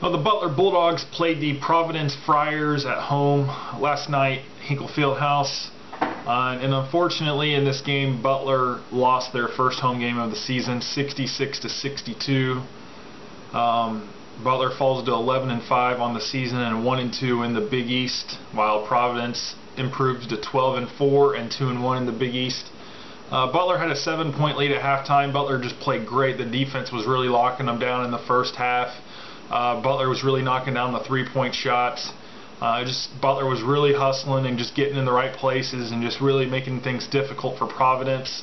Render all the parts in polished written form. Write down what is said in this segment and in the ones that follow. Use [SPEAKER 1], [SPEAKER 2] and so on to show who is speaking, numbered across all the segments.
[SPEAKER 1] Well, the Butler Bulldogs played the Providence Friars at home last night, Hinkle Fieldhouse. And unfortunately in this game, Butler lost their first home game of the season, 66-62. Butler falls to 11-5 on the season and 1-2 in the Big East, while Providence improves to 12-4 and 2-1 in the Big East. Butler had a 7-point lead at halftime. Butler just played great. The defense was really locking them down in the first half. Butler was really knocking down the three-point shots. Butler was really hustling and just getting in the right places and just really making things difficult for Providence.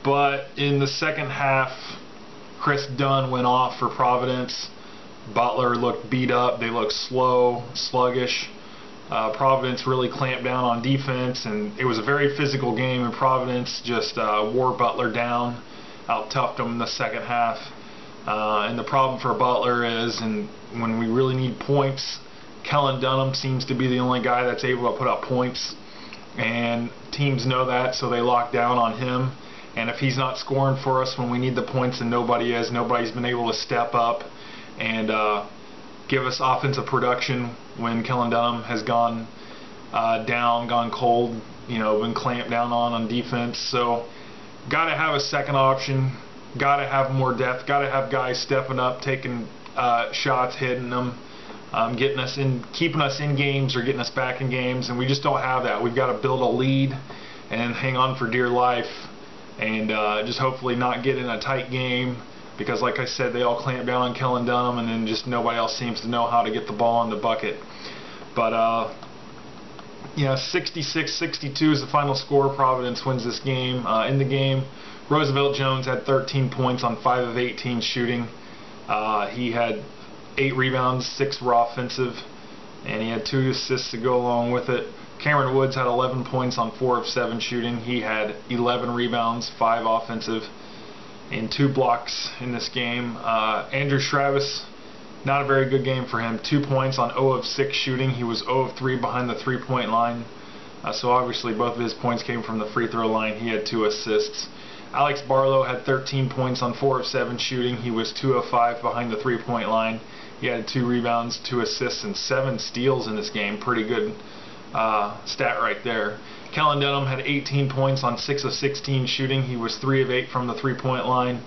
[SPEAKER 1] But in the second half, Chris Dunn went off for Providence. Butler looked beat up. They looked slow, sluggish. Providence really clamped down on defense, and it was a very physical game, and Providence just wore Butler down, out-toughed them in the second half. And the problem for Butler is, and when we really need points, Kellen Dunham seems to be the only guy that's able to put up points, and teams know that, so they lock down on him. And if he's not scoring for us when we need the points, and nobody is, nobody's been able to step up and give us offensive production when Kellen Dunham has gone down, gone cold, been clamped down on defense. So got to have a second option, got to have more depth, got to have guys stepping up, taking shots, hitting them, getting us in, keeping us in games or getting us back in games, and we just don't have that. We've got to build a lead and hang on for dear life, and just hopefully not get in a tight game, because like I said, they all clamp down on Kellen Dunham, and then just nobody else seems to know how to get the ball in the bucket. But 66-62 is the final score. Providence wins this game. In the game, Roosevelt Jones had 13 points on 5 of 18 shooting. He had 8 rebounds, 6 were offensive, and he had 2 assists to go along with it. Cameron Woods had 11 points on 4 of 7 shooting. He had 11 rebounds, 5 offensive, and 2 blocks in this game. Andrew Travis, not a very good game for him. 2 points on 0 of 6 shooting. He was 0 of 3 behind the three-point line. So obviously both of his points came from the free throw line. He had 2 assists. Alex Barlow had 13 points on 4 of 7 shooting. He was 2 of 5 behind the three-point line. He had 2 rebounds, 2 assists, and 7 steals in this game. Pretty good stat right there. Kellen Dunham had 18 points on 6 of 16 shooting. He was 3 of 8 from the three-point line.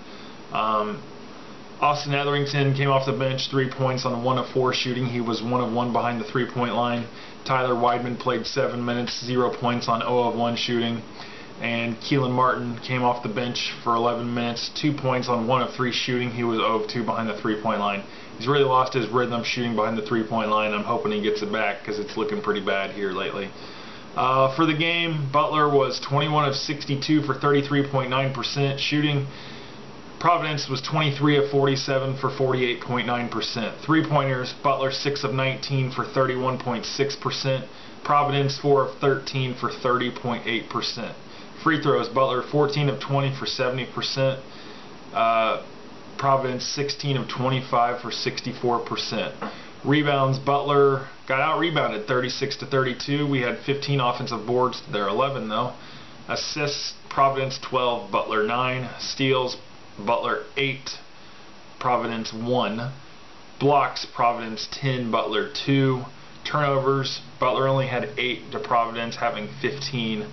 [SPEAKER 1] Austin Etherington came off the bench, 3 points on 1 of 4 shooting. He was 1 of 1 behind the three-point line. Tyler Weidman played 7 minutes, 0 points on 0 of 1 shooting. And Keelan Martin came off the bench for 11 minutes, 2 points on 1 of 3 shooting. He was 0 of 2 behind the three-point line. He's really lost his rhythm shooting behind the three-point line. I'm hoping he gets it back because it's looking pretty bad here lately. For the game, Butler was 21 of 62 for 33.9% shooting. Providence was 23 of 47 for 48.9%. Three-pointers, Butler 6 of 19 for 31.6%. Providence 4 of 13 for 30.8%. Free throws, Butler 14 of 20 for 70%. Providence 16 of 25 for 64%. Rebounds, Butler got out-rebounded 36-32. We had 15 offensive boards to their 11 though. Assists, Providence 12, Butler 9. Steals, Butler 8, Providence 1. Blocks, Providence 10, Butler 2. Turnovers, Butler only had 8 to Providence having 15.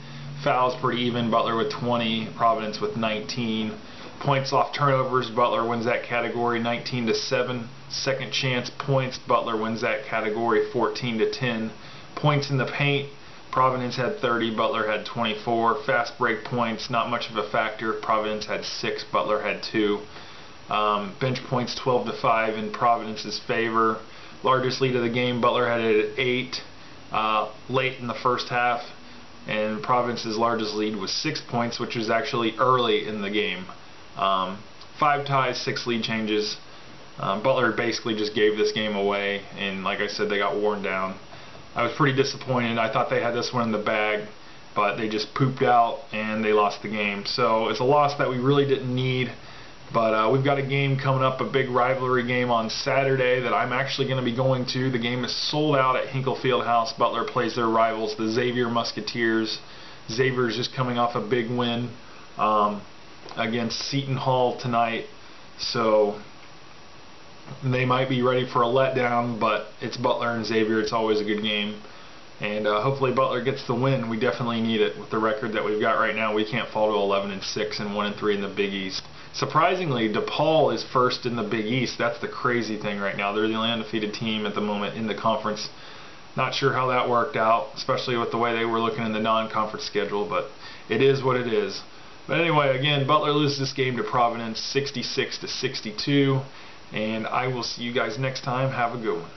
[SPEAKER 1] Fouls pretty even, Butler with 20, Providence with 19. Points off turnovers, Butler wins that category 19-7. Second chance points, Butler wins that category 14-10. Points in the paint, Providence had 30, Butler had 24. Fast break points, not much of a factor. Providence had 6, Butler had 2. Bench points 12-5 in Providence's favor. Largest lead of the game, Butler had it at 8 late in the first half, and Providence's largest lead was 6 points, which was actually early in the game. 5 ties, 6 lead changes. Butler basically just gave this game away, and like I said, they got worn down. I was pretty disappointed. I thought they had this one in the bag, but they just pooped out and they lost the game. So it's a loss that we really didn't need. But we've got a game coming up, a big rivalry game on Saturday that I'm actually going to be going to. The game is sold out at Hinkle Fieldhouse. Butler plays their rivals, the Xavier Musketeers. Xavier's just coming off a big win against Seton Hall tonight. So They might be ready for a letdown, but it's Butler and Xavier. It's always a good game. And hopefully Butler gets the win. We definitely need it with the record that we've got right now. We can't fall to 11-6 and 1-3 in the Big East. Surprisingly, DePaul is first in the Big East. That's the crazy thing right now. They're the only undefeated team at the moment in the conference. Not sure how that worked out, especially with the way they were looking in the non-conference schedule, but it is what it is. But anyway, again, Butler loses this game to Providence 66-62, and I will see you guys next time. Have a good one.